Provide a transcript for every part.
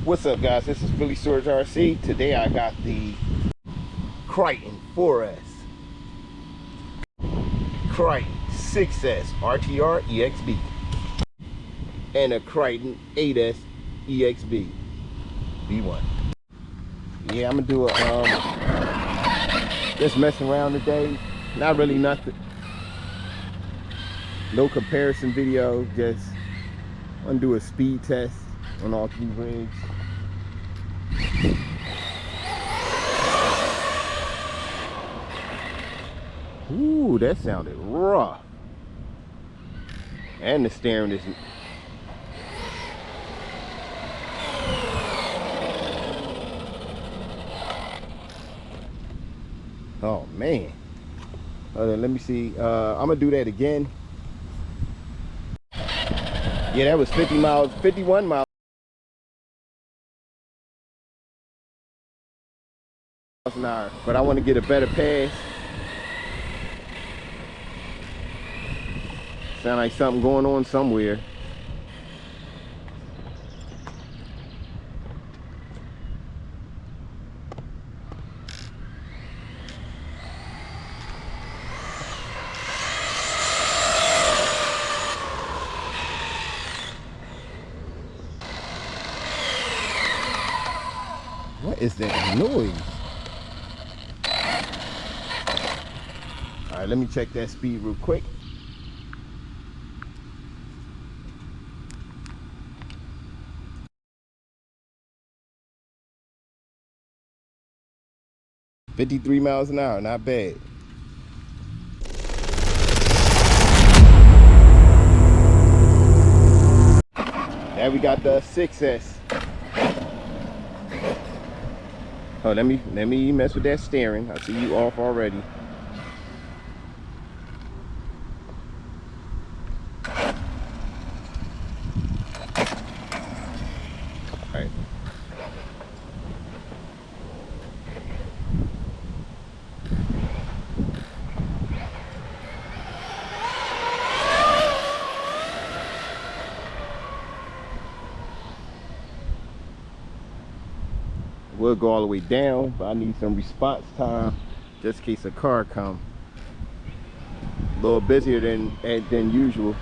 What's up, guys? This is Phillyswords RC. Today I got the Kraton 4S, Kraton 6S RTR EXB, and a Kraton 8S EXB B1. Yeah, I'm gonna do a just messing around today. Not really nothing. No comparison video. Just gonna do a speed test on all three rigs. Ooh, that sounded rough. And the steering is... Oh, man. Let me see. I'm gonna do that again. Yeah, that was 50 miles, 51 miles an hour. But I want to get a better pass. Sound like something going on somewhere. What is that noise? All right, let me check that speed real quick. $53 miles an hour, not bad. Now we got the 6S. Oh, let me mess with that steering. I see you off already. All right. We'll go all the way down, but I need some response time just in case a car comes. A little busier than usual.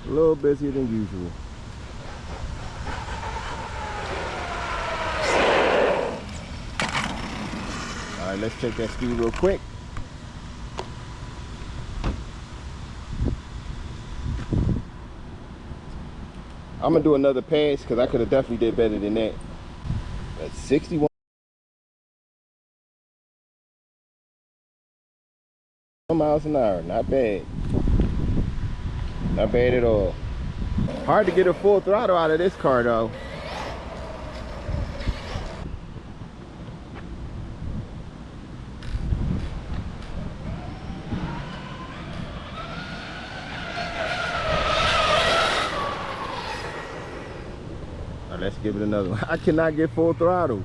A little busier than usual. All right, let's check that speed real quick. I'm gonna do another pass because I could have definitely did better than that. That's 61 miles an hour. Not bad. Not bad at all. Hard to get a full throttle out of this car though. Let's give it another one. I cannot get full throttle.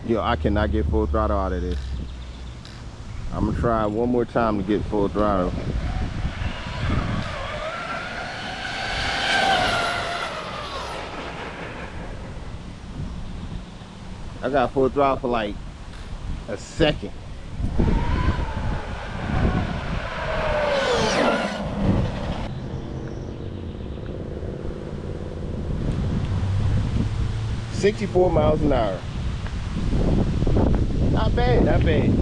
Yo, I cannot get full throttle out of this. I'm gonna try one more time to get full throttle. I got full throttle for like a second. $64 miles an hour. Not bad, not bad.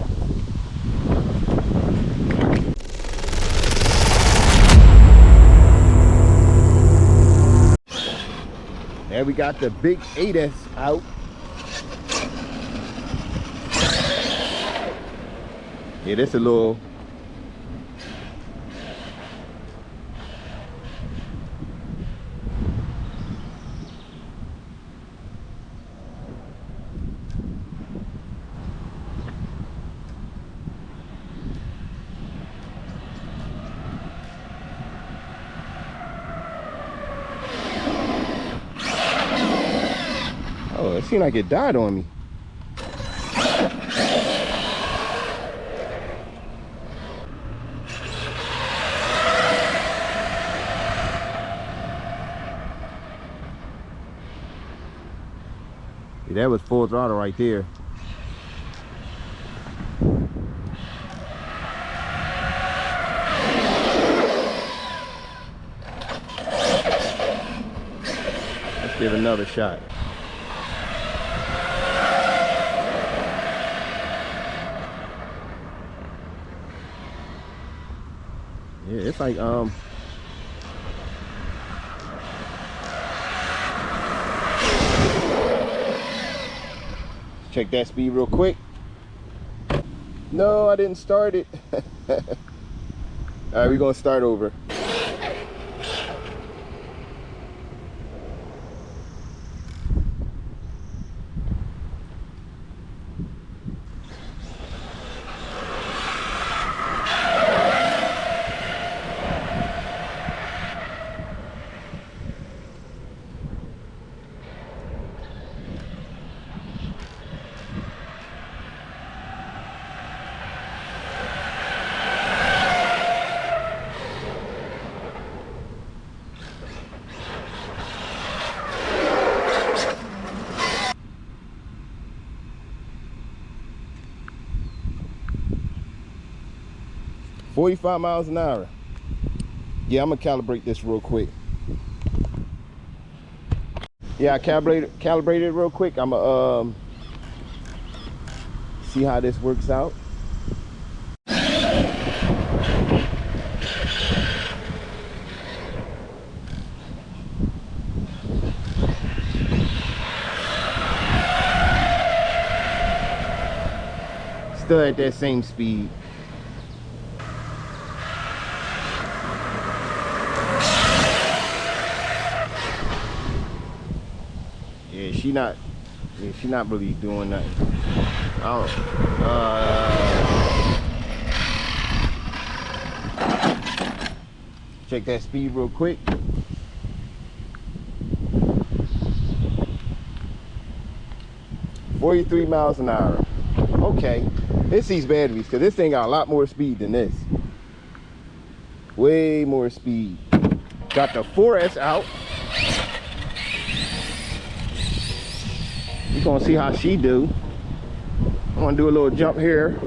There we got the big 8S out. Yeah, this a little. Oh, it seemed like it died on me. Yeah, that was full throttle right there. Let's give it another shot. Yeah, it's like check that speed real quick. No, I didn't start it. All right, we're gonna start over. $45 miles an hour. Yeah, I'm gonna calibrate this real quick. Yeah, I calibrated it real quick. I'm gonna see how this works out. Still at that same speed. Yeah, she not really doing nothing. Oh, check that speed real quick. $43 miles an hour. Okay, it's these batteries, because this thing got a lot more speed than this. Way more speed. Got the 4S out. We're gonna see how she do. I'm gonna do a little jump here.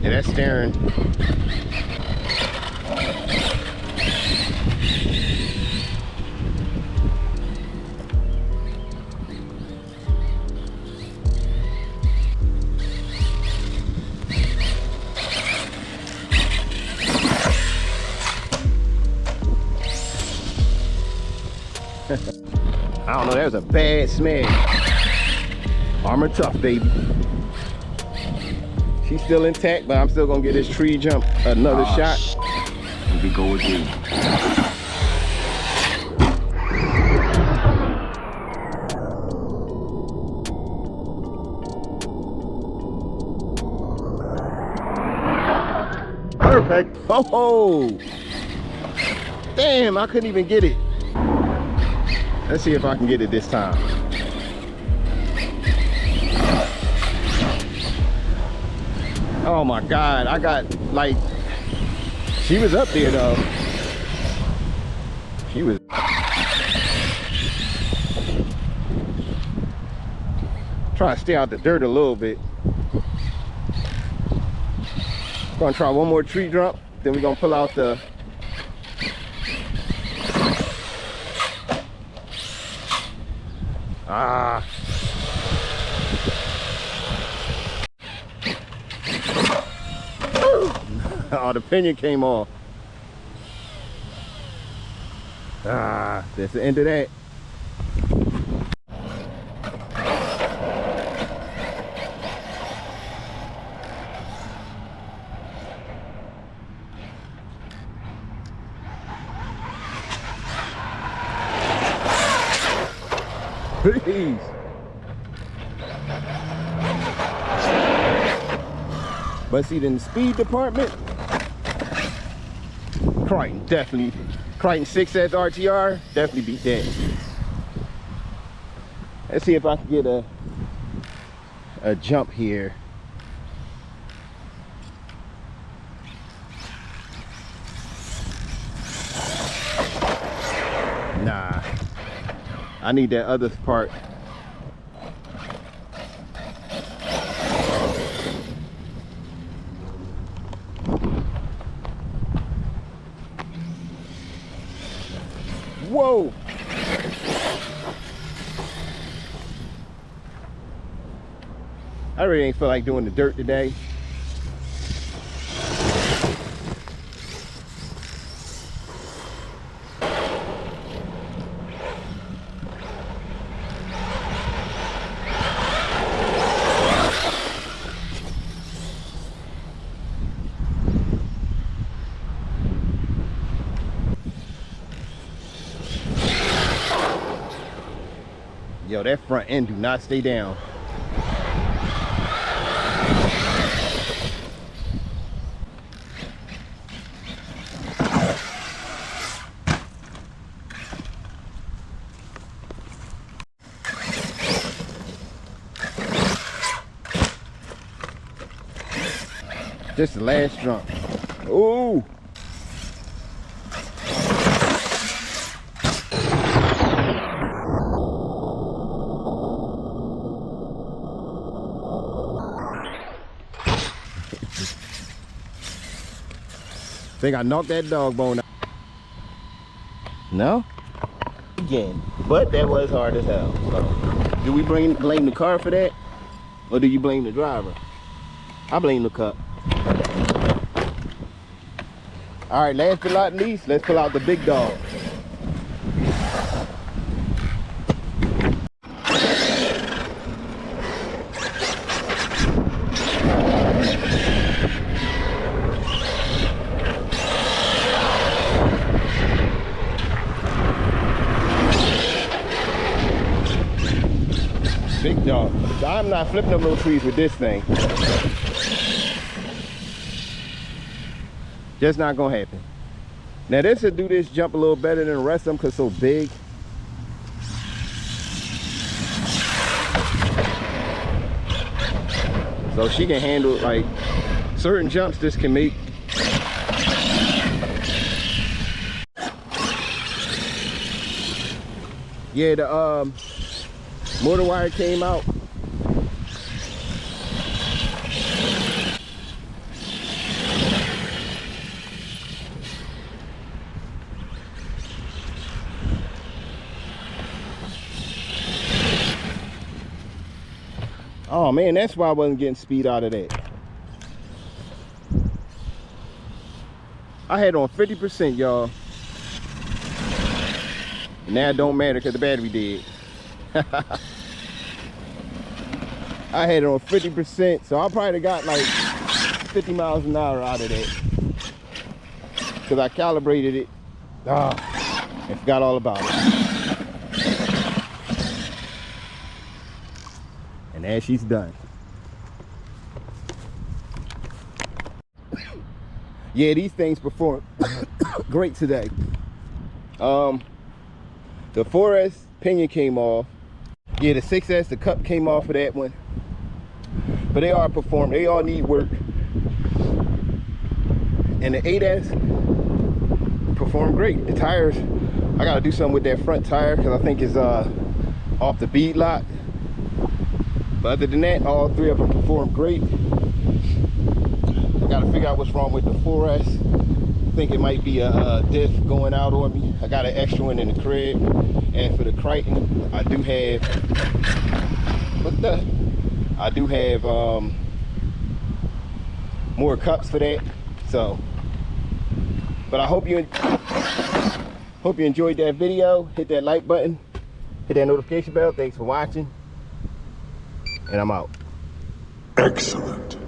Yeah, that's steering. I don't know, that was a bad smash. Arrma tough, baby. She's still intact, but I'm still gonna get this tree jump another shot. Here we go again. Perfect. Oh, damn, I couldn't even get it. Let's see if I can get it this time. Oh my God, I got like, she was up there though. She was. Trying to stay out the dirt a little bit. Gonna try one more tree jump, then we're gonna pull out the oh, the pinion came off. That's the end of that. Please. But see, in the speed department, Kraton definitely, Kraton 6S RTR definitely beat that. Let's see if I can get a jump here. I need that other part. Whoa! I really ain't feel like doing the dirt today. Yo, that front end do not stay down. Just the last jump. Ooh. Think I knocked that dog bone out. No? Again. But that was hard as hell. So, do we blame the car for that? Or do you blame the driver? I blame the cup. Alright, last but not least, let's pull out the big dog. Big dog. I'm not flipping up no trees with this thing. Just not gonna happen. Now this will do this jump a little better than the rest of them because it's so big. So she can handle like certain jumps this can make. Yeah, the motor wire came out. Oh man, that's why I wasn't getting speed out of that. I had on 50%, y'all. And now it don't matter because the battery dead. I had it on 50%, so I probably got like 50 miles an hour out of that. Because I calibrated it. And forgot all about it. And there she's done. Yeah, these things perform great today. The 4S pinion came off. Yeah, the 6S, the cup came off of that one. But they all perform, they all need work. And the 8S performed great. The tires, I gotta do something with that front tire because I think it's off the bead lock. But other than that, all three of them performed great. I gotta figure out what's wrong with the 4S. I think it might be a diff going out on me. I got an extra one in the crib. And for the Kraton, I do have, I do have more cups for that. So, but I hope you enjoyed that video. Hit that like button, hit that notification bell. Thanks for watching. And I'm out. Excellent.